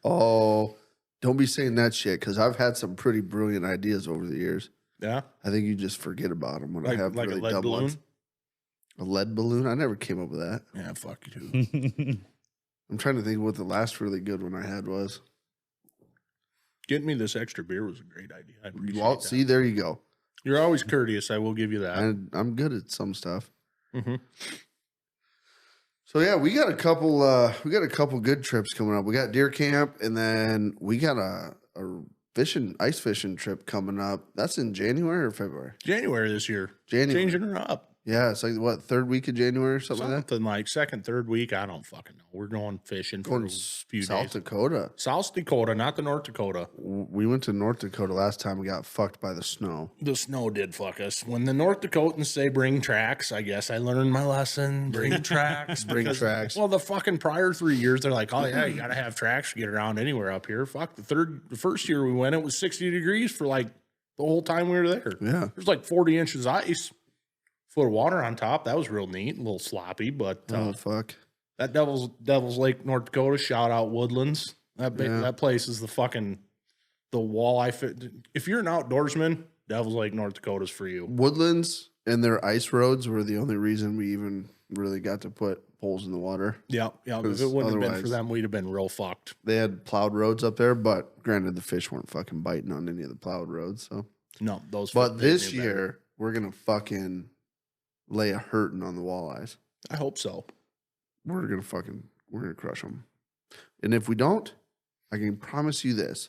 Oh, don't be saying that shit because I've had some pretty brilliant ideas over the years. Yeah, I think you just forget about them when I like have a really lead dumb balloon. ones. A lead balloon? I never came up with that. Yeah, fuck you too. I'm trying to think what the last really good one I had was. Getting me this extra beer was a great idea. I appreciate Well, that. see, there you go. You're always courteous. I will give you that. I'm good at some stuff. Mhm. So yeah, we got a couple good trips coming up. We got deer camp, and then we got a ice fishing trip coming up. That's in January or February? January this year. January. Changing her up. Yeah, it's like what, third week of January or something like that. Something like second, third week. I don't fucking know. We're going fishing for Going a few South days. Dakota. South Dakota, not the North Dakota. We went to North Dakota last time. We got fucked by the snow. The snow did fuck us. When the North Dakotans say bring tracks, I guess I learned my lesson. Bring tracks. Bring because- tracks. Well, the fucking prior 3 years, they're like, oh yeah, you gotta have tracks to get around anywhere up here. Fuck, the first year we went, it was 60 degrees for like the whole time we were there. Yeah. There's like 40 inches ice, foot of water on top. That was real neat, a little sloppy, but Oh fuck. that Devil's Lake, North Dakota, shout out Woodlands. Yeah. That place is the walleye fit. If you're an outdoorsman, Devil's Lake, North Dakota's for you. Woodlands and their ice roads were the only reason we even really got to put poles in the water. Yeah. If 'Cause it wouldn't have been for otherwise- them, we'd have been real fucked. They had plowed roads up there, but granted, the fish weren't fucking biting on any of the plowed roads. So, No, those. but they this knew better. year we're gonna fucking lay a hurting on the walleyes. I hope so. We're gonna crush them. And if we don't, I can promise you this: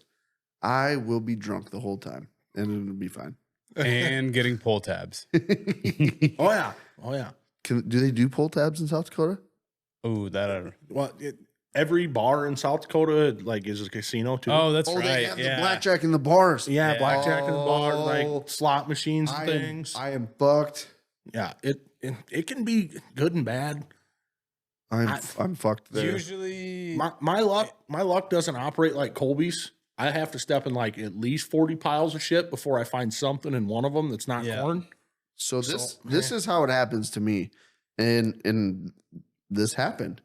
I will be drunk the whole time, and it'll be fine. And getting pull tabs. Oh yeah. Oh yeah. Do they do pull tabs in South Dakota? Oh, that. I don't. Well, every bar in South Dakota like is a casino too. Oh, that's Oh, right. they have yeah. the blackjack in the bars. yeah, Yeah. blackjack in the bar, Oh. like slot machines and I things. am fucked. Yeah, it can be good and bad. I'm fucked there. Usually, My luck doesn't operate like Colby's. I have to step in like at least 40 piles of shit before I find something in one of them that's not Yeah. corn. So this is how it happens to me, and this happened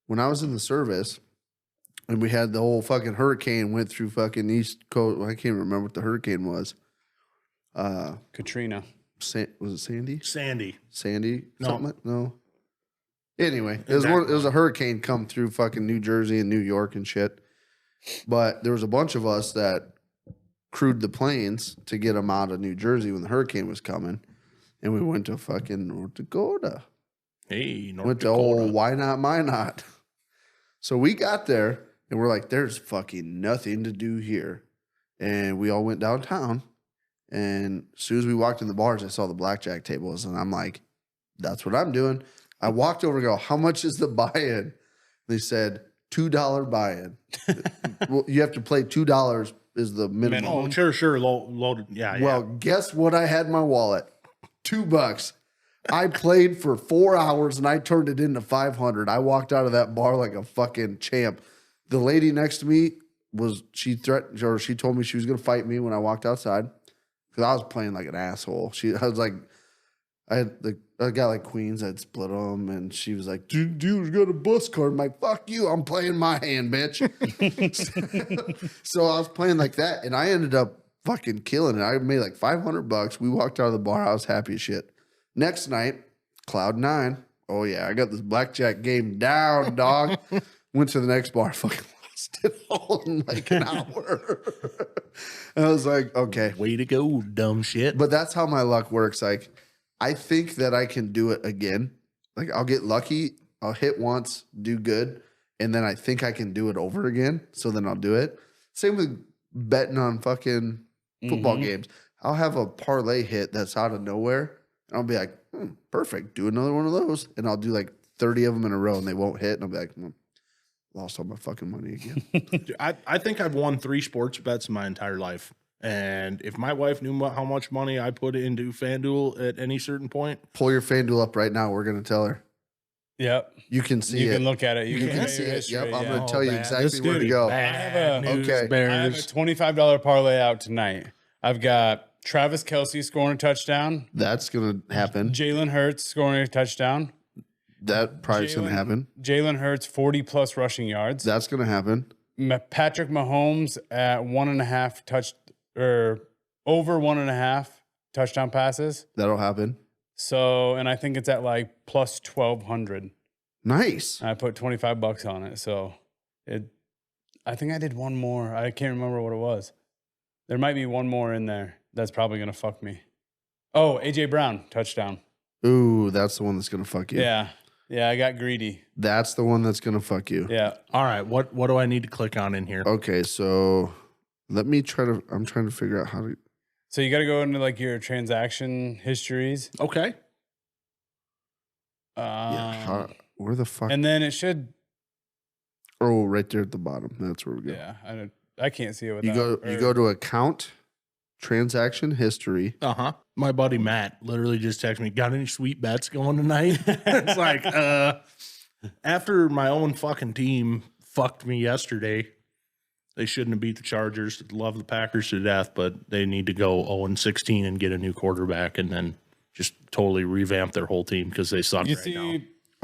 when I was in the service, and we had the whole fucking hurricane went through fucking East Coast. I can't remember what the hurricane was. Katrina. Was it Sandy? Sandy. No. Something no. Anyway, it was a hurricane come through fucking New Jersey and New York and shit. But there was a bunch of us that crewed the planes to get them out of New Jersey when the hurricane was coming, and we went to fucking North Dakota. Hey, North Went to Dakota. why not, my not. So we got there and we're like, there's fucking nothing to do here. And we all went downtown. And as soon as we walked in the bars, I saw the blackjack tables. And I'm like, that's what I'm doing. I walked over and go, how much is the buy-in? They said, $2 buy-in. Well, you have to play $2 is the minimum. Oh, sure. Loaded. Yeah. Well, guess what I had in my wallet? $2. I played for 4 hours and I turned it into 500. I walked out of that bar like a fucking champ. The lady next to me she threatened, or she told me she was going to fight me when I walked outside because I was playing like an asshole. I got like queens, I'd split them, and she was like, dude, got a bus card. I'm like, fuck you, I'm playing my hand, bitch. So I was playing like that, and I ended up fucking killing it. I made like $500. We walked out of the bar, I was happy as shit. Next night, Cloud 9. Oh yeah, I got this blackjack game down, dog. Went to the next bar, fucking lost it all in like an hour. And I was like, okay. Way to go, dumb shit. But that's how my luck works. Like, I think that I can do it again. Like, I'll get lucky, I'll hit once, do good, and then I think I can do it over again. So then I'll do it. Same with betting on fucking football games. I'll have a parlay hit that's out of nowhere. And I'll be like, perfect. Do another one of those. And I'll do like 30 of them in a row and they won't hit. And I'll be like, lost all my fucking money again. Dude, I think I've won 3 sports bets in my entire life. And if my wife knew how much money I put into FanDuel at any certain point, Pull your FanDuel up right now. We're going to tell her. Yep. You can see You it. can look at it. You can see it. Yep. I'm going to tell you exactly where to go. Bad news, Okay. I have a Bears. $25 parlay out tonight. I've got Travis Kelce scoring a touchdown. That's going to happen. Jalen Hurts scoring a touchdown. That probably is going to happen. Jalen Hurts 40+ rushing yards. That's going to happen. Patrick Mahomes at 1.5 over 1.5 touchdown passes. That'll happen. So, and I think it's at like plus 1,200. Nice. I put $25 on it. So I think I did one more. I can't remember what it was. There might be one more in there. That's probably going to fuck me. Oh, AJ Brown touchdown. Ooh, that's the one that's going to fuck you. Yeah. Yeah. I got greedy. That's the one that's going to fuck you. Yeah. All right, what do I need to click on in here? Okay, so I'm trying to figure out how to. So you got to go into like your transaction histories. Okay. Where the fuck? And then it should. Oh, right there at the bottom. That's where we go. Yeah. I can't see it without. You go to account, transaction history. Uh-huh. My buddy Matt literally just texted me, got any sweet bets going tonight? It's like, after my own fucking team fucked me yesterday, they shouldn't have beat the Chargers. Love the Packers to death, but they need to go 0-16 and get a new quarterback and then just totally revamp their whole team because they suck You right see, now.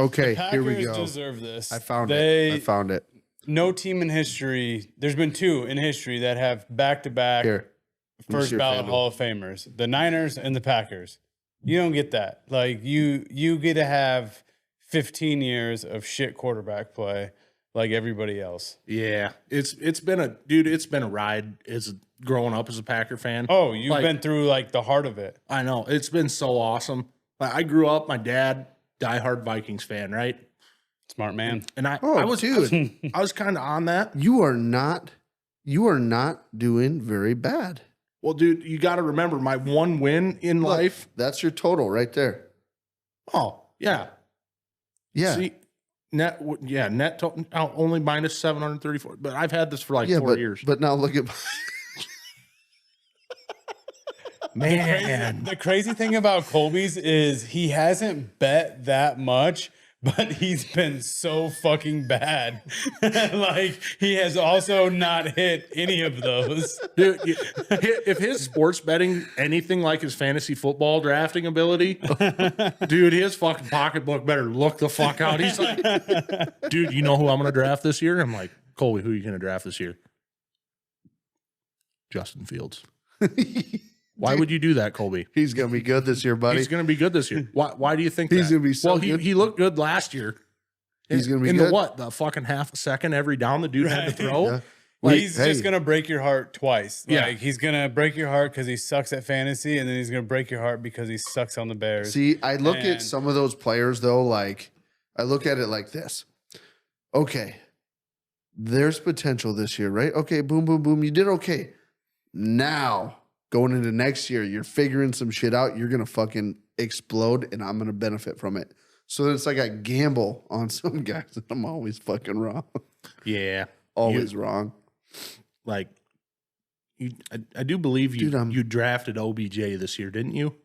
Okay, Packers here we go. deserve this. I found it. No team in history. There's been 2 in history that have back-to-back Here. Let me see first your ballot FanDuel. Hall of Famers. The Niners and the Packers. You don't get that. Like you get to have 15 years of shit quarterback play like everybody else. Yeah. It's been a ride as growing up as a Packer fan. Oh, you've Like- been through like the heart of it. I know. It's been so awesome. Like, I grew up, my dad, diehard Vikings fan, right? Smart man. And I Oh, was dude. I was kind of on that. You are not you are not doing very bad. Well, dude, you got to remember my one win in Look, life. that's your total right there. Oh, yeah. Yeah. See, net total, only minus 734. But I've had this for like 4 years. But now look at Man. The crazy thing about Colby's is he hasn't bet that much, but he's been so fucking bad. Like, he has also not hit any of those. Dude, if his sports betting anything like his fantasy football drafting ability, dude, his fucking pocketbook better look the fuck out. He's like, dude, you know who I'm going to draft this year? I'm like, Colby, who are you going to draft this year? Justin Fields. Why would you do that, Colby? he's gonna be good this year, buddy. He's going to be good this year. Why do you think He's that? gonna be so well, good. he looked good last year. He's gonna be in good. the what? The fucking half a second every down the dude had to throw. Yeah. Like, Hey, he's hey. just gonna break your heart twice. Yeah. Like, he's gonna break your heart because he sucks at fantasy, and then he's gonna break your heart because he sucks on the Bears. See, I look at And- some of those players though, like I look at it like this. Okay, there's potential this year, right? Okay, boom, boom, boom. You did okay. Now going into next year, you're figuring some shit out. You're gonna fucking explode, and I'm gonna benefit from it. So it's like I gamble on some guys, and I'm always fucking wrong. Yeah. Always wrong. Like, I do believe you Dude, you drafted OBJ this year, didn't you?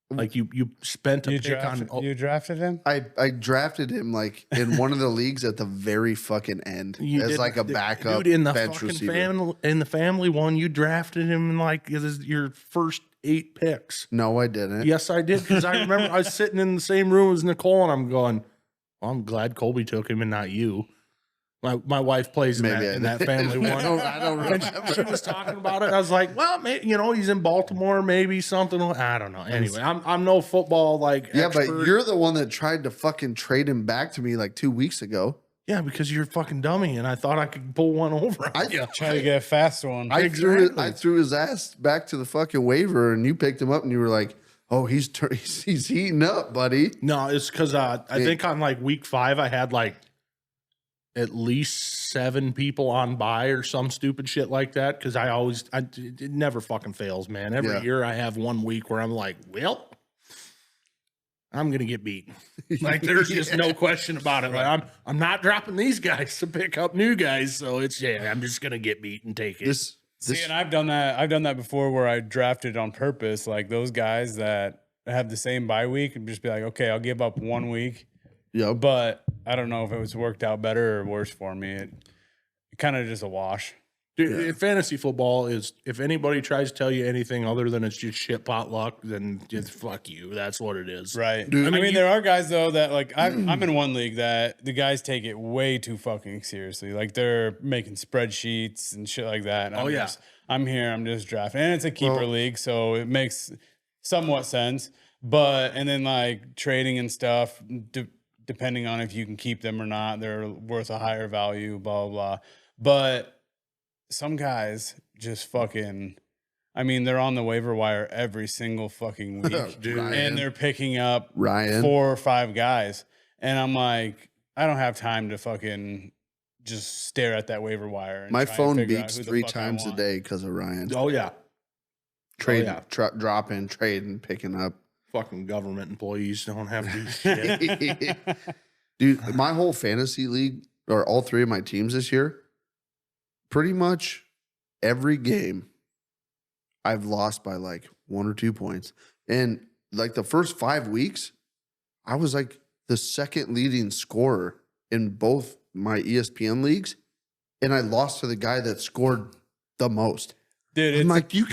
Like you spent a You pick on drafted, you drafted him? I drafted him like in one of the leagues at the very fucking end You as did- like a backup dude in the bench fucking receiver. in the family one. You drafted him in like your first 8 picks. No, I didn't. Yes, I did, because I remember I was sitting in the same room as Nicole, and I'm going, well, I'm glad Colby took him and not you. My wife plays in, Maybe I that, in that did. family one. I don't And she was talking about it. I was like, well, he's in Baltimore, maybe something. I don't know. Anyway, I'm no football like Yeah, expert. but you're the one that tried to fucking trade him back to me like 2 weeks ago. Yeah, because you're a fucking dummy, and I thought I could pull one over. I, Try to get a fast one. I Exactly. threw his ass back to the fucking waiver, and you picked him up, and you were like, "Oh, he's heating up, buddy." No, it's because I think on like week 5, I had like at least 7 people on buy or some stupid shit like that. Because it never fucking fails, man. Every Yeah. year I have 1 week where I'm like, well, I'm gonna get beat. Like there's just no question about it. Like I'm not dropping these guys to pick up new guys. So I'm just gonna get beat and take it. This See, and I've done that. I've done that before, where I drafted on purpose, like those guys that have the same bye week, and just be like, okay, I'll give up 1 week, Yep. but I don't know if it was worked out better or worse for me. It kind of just a wash. Dude, fantasy football is, if anybody tries to tell you anything other than it's just shit pot luck, then just fuck you. That's what it is. Right. Dude, I mean, there are guys though that like I'm in one league that the guys take it way too fucking seriously. Like they're making spreadsheets and shit like that. And Oh, yeah. I'm here. I'm just drafting, and it's a keeper Well- league, so it makes somewhat sense. But and then like trading and stuff, depending on if you can keep them or not, they're worth a higher value. Blah blah blah. But some guys just fucking. I mean, they're on the waiver wire every single fucking week, Dude, and they're picking up Ryan. 4 or 5 guys, and I'm like, I don't have time to fucking just stare at that waiver wire. And My try and phone figure out beeps who the 3 fuck I times a want. day because of Ryan. Oh yeah. Trade, yeah. dropping, trading, picking up. Fucking government employees don't have to do shit. Dude, my whole fantasy league, or all 3 of my teams this year, pretty much every game I've lost by like 1 or 2 points. And like the first 5 weeks, I was like the second leading scorer in both my ESPN leagues. And I lost to the guy that scored the most. Dude, I'm it's like, you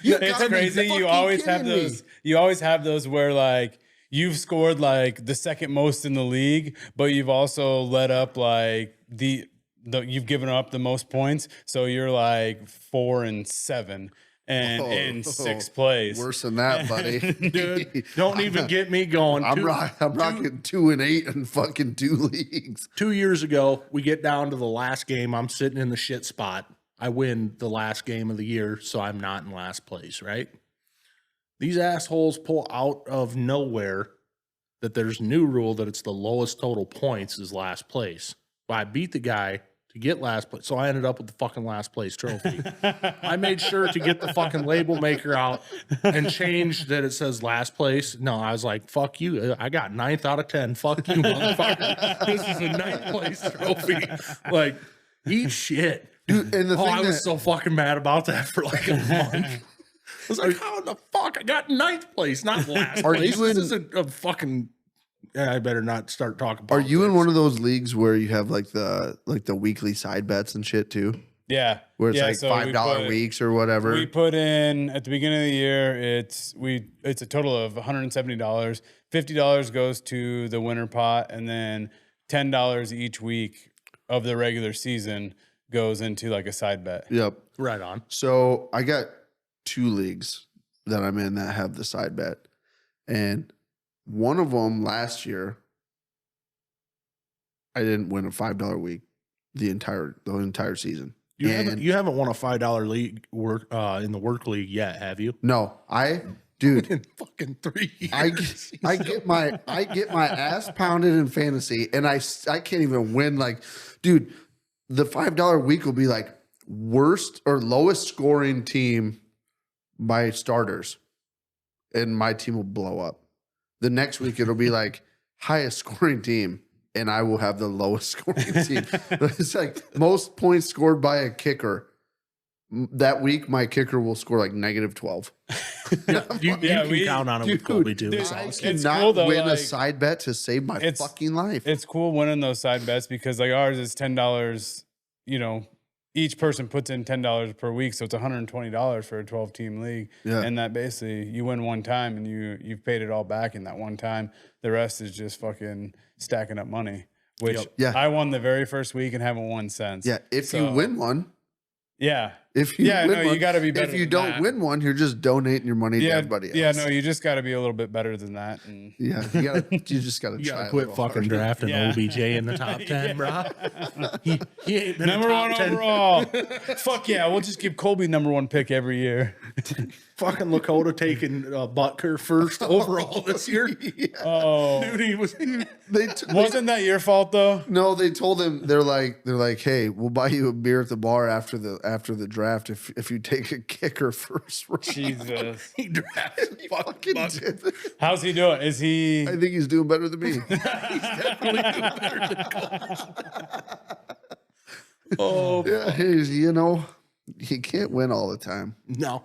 it's crazy. You always have those. You always have those where like you've scored like the second most in the league, but you've also let up like you've given up the most points. So you're like 4 and 7 and in 6th place. Worse than that, buddy. Dude, don't even get me going. I'm rocking 2 and 8 in fucking 2 leagues. 2 years ago, we get down to the last game. I'm sitting in the shit spot. I win the last game of the year, so I'm not in last place, right? These assholes pull out of nowhere that there's a new rule that it's the lowest total points is last place. Well, I beat the guy to get last place. So I ended up with the fucking last place trophy. I made sure to get the fucking label maker out and change that it says last place. No, I was like, fuck you. I got 9th out of 10. Fuck you, motherfucker. This is a 9th place trophy. Like, eat shit. Dude, and the thing I was that- so fucking mad about that for like a month. I was like, how in the fuck? I got 9th place, not last Are place. you in- This is a fucking... I better not start talking Are you in politics. one of those leagues where you have like the weekly side bets and shit too? Yeah. Where it's like so we $5 put- weeks or whatever. We put in at the beginning of the year, it's a total of $170. $50 goes to the winter pot, and then $10 each week of the regular season goes into like a side bet. Yep. Right on. So I got 2 leagues that I'm in that have the side bet, and one of them last year, I didn't win a $5 week the entire season. You And- haven't won a $5 league work in the work league yet, have you? No, dude, In fucking 3 years. I get my ass pounded in fantasy, and I can't even win. Like, dude, the $5 week will be like worst or lowest scoring team by starters, and my team will blow up. The next week it'll be like highest scoring team, and I will have the lowest scoring team. It's like most points scored by a kicker. That week, my kicker will score like -12. You Yeah, can we- count on it Dude, with Colby too. dude, It's I awesome. It's cannot cool though, win a like- side bet to save my It's- fucking life. It's cool winning those side bets because like ours is $10, each person puts in $10 per week. So it's $120 for a 12-team league. Yeah. And that basically you win one time and you've paid it all back in that one time. The rest is just fucking stacking up money, which Yep. Yeah. I won the very first week and haven't won since. Yeah, if So, you win one, Yeah. if you Yeah, win no, you one, gotta be better If you than don't that. win one, you're just donating your money to Yeah. everybody else. Yeah. No, you just got to be a little bit better than that. And Yeah, you just gotta You try. gotta a quit little fucking harder. drafting Yeah. OBJ in the top 10, bro. He ain't been number a one top 10. overall. Fuck yeah. We'll just give Colby number 1 pick every year. Fucking Lakota taking Butker first overall this year. Oh. Dude, he was. Wasn't that your fault though? No, they told him they're like, hey, we'll buy you a beer at the bar after the draft if you take a kicker first round. Jesus. He drafted Fucking Butker. did. How's he doing? Is he? I think he's doing better than me. Oh, Yeah, you can't win all the time. no.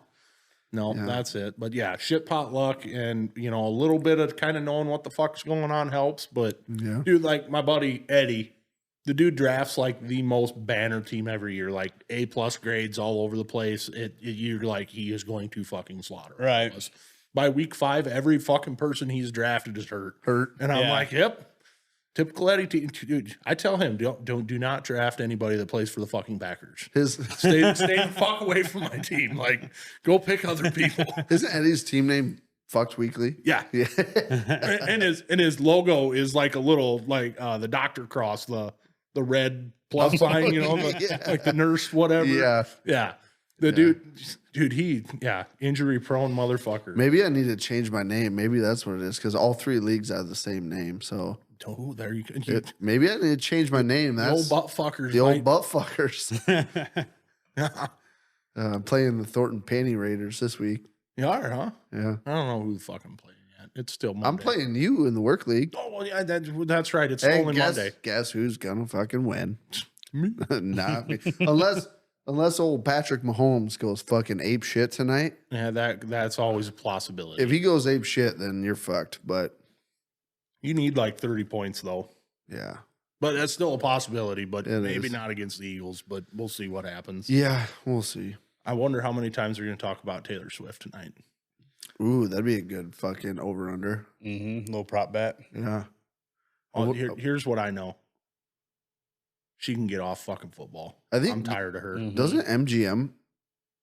No, Yeah. that's it. But yeah, shit pot luck and, a little bit of kind of knowing what the fuck's going on helps. But, Yeah. dude, like my buddy Eddie, the dude drafts like the most banner team every year, like A+ grades all over the place. You're like, he is going to fucking slaughter. Right. us. By week 5, every fucking person he's drafted is hurt. And I'm Yeah. like, yep. Typical Eddie team. Dude, I tell him, do not draft anybody that plays for the fucking Packers. Stay the fuck away from my team. Like, go pick other people. Isn't Eddie's team name Fucked Weekly? Yeah. Yeah. and his logo is like a little like the doctor cross, the red plus sign, Yeah. like the nurse, whatever. Yeah. Yeah. The dude, injury prone motherfucker. Maybe I need to change my name. Maybe that's what it is because all 3 leagues have the same name. So Oh, there you go. maybe I need to change my name. The old That's butt fuckers. the old might- butt fuckers. Playing the Thornton Panty Raiders this week. You are, huh? Yeah. I don't know who fucking playing yet. It's still Monday. I'm playing you in the work league. Oh, well, yeah, that's right. It's Hey, only Monday. guess who's gonna fucking win? Me? Not me. Unless old Patrick Mahomes goes fucking ape shit tonight. Yeah, that's always a possibility. If he goes ape shit, then you're fucked. But You need like 30 points though. yeah. But that's still a possibility, but It maybe is. not against the Eagles, but we'll see what happens. Yeah, we'll see. I wonder how many times we're going to talk about Taylor Swift tonight. Ooh, that'd be a good fucking over under. Little prop bet. Yeah. Oh, here's what I know. She can get off fucking football. I think I'm tired of her. Doesn't MGM,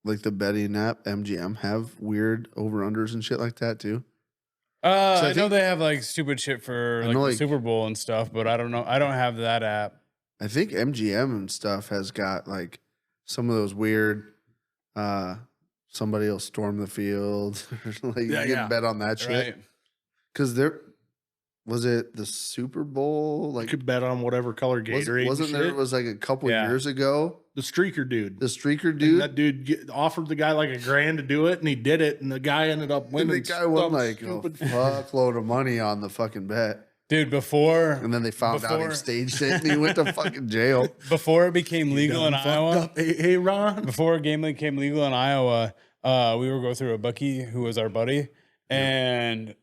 like the betting app MGM, have weird over unders and shit like that too? I know think- they have like stupid shit for I like know, the like- Super Bowl and stuff, but I don't know. I don't have that app. I think MGM and stuff has got like some of those weird. Somebody will storm the field. Like you Yeah, can yeah. bet on that shit Right. because they're was it the Super Bowl? You Like, could bet on whatever color Gatorade. wasn't there? It was like a couple Yeah. years ago. the streaker dude? The streaker And dude. that dude offered the guy like $1,000 to do it, and he did it, and the guy ended up And winning. the guy won some like a stupid- fuckload of money on the fucking bet. Dude, before And then they found out he Before- staged it and he went to fucking jail. before it became legal in Done fucked Iowa, up. Hey, Ron. before gambling became legal in Iowa, we were going through a bookie who was our buddy, and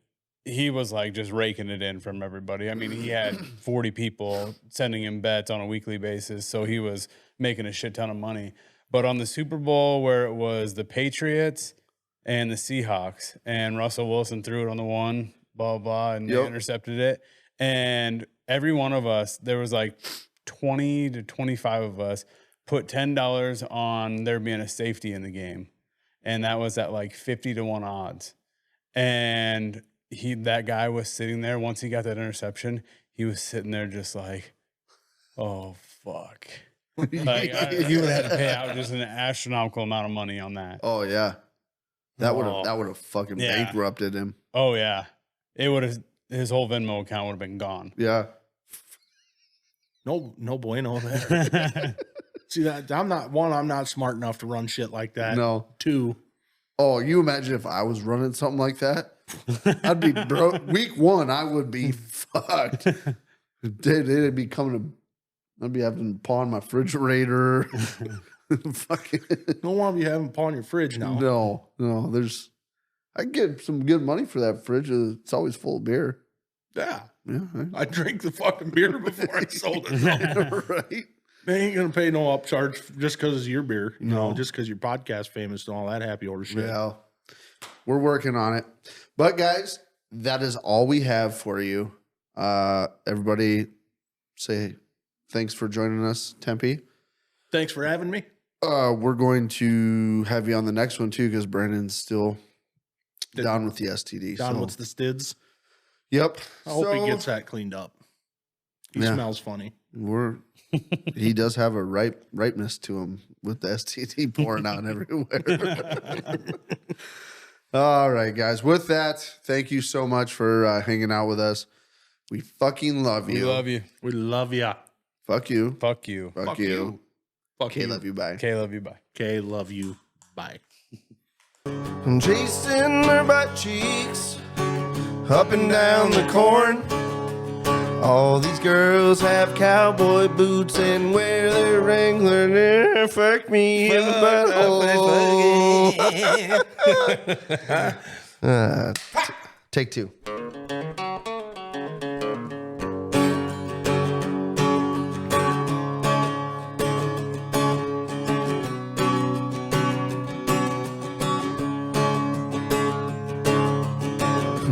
he was like just raking it in from everybody. I mean, he had 40 people sending him bets on a weekly basis, so he was making a shit ton of money. But on the Super Bowl, where it was the Patriots and the Seahawks, and Russell Wilson threw it on the one, blah, blah, and they Yep. intercepted it. And every one of us, there was like 20 to 25 of us, put $10 on there being a safety in the game. And that was at like 50 to 1 odds. And that guy was sitting there. Once he got that interception, he was sitting there just like, oh, fuck. Like, he would have had to pay out just an astronomical amount of money on that. Oh yeah. That would Oh. have fucking Yeah. bankrupted him. Oh, yeah. It would have, his whole Venmo account would have been gone. Yeah. No bueno there. See that I'm not smart enough to run shit like that. No. 2, Oh, you imagine if I was running something like that? I'd be broke. Week 1, I would be fucked. They'd be coming to. I'd be having to pawn my refrigerator. Fucking don't want to be having pawn your fridge now. no. I get some good money for that fridge. It's always full of beer. Yeah, Yeah, I drank the fucking beer before I sold it. though. right. They ain't gonna pay no upcharge just because it's your beer. You know, No. just because you're podcast famous and all that happy order shit. Yeah, we're working on it. But guys, that is all we have for you. Everybody, say thanks for joining us, Tempy. Thanks for having me. We're going to have you on the next one too because Brandon's still down with the STD. Don, so. what's the stids? Yep. I hope he So, gets that cleaned up. He Yeah. smells funny. He does have a ripeness to him with the STD pouring out everywhere. All right, guys. With that, thank you so much for hanging out with us. We fucking love you. We love you. We love ya. Fuck you. Fuck you. Fuck you. Fuck Okay, you. love you. Bye. KLYB. Okay, love you. Bye. I'm chasing her butt cheeks up and down the corn. All these girls have cowboy boots and wear their Wrangler. Fuck me in the butthole. Take 2.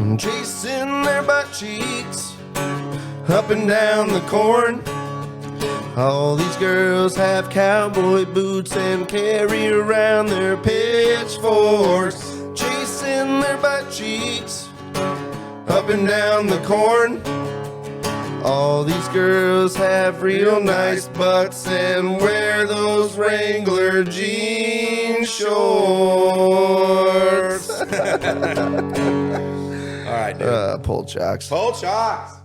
I'm chasing their butt cheeks up and down the corn. All these girls have cowboy boots and carry around their pitchforks. Chasing their butt cheeks up and down the corn. All these girls have real nice butts and wear those Wrangler jean shorts. All right, dude. Pulled chocks. Pull shocks.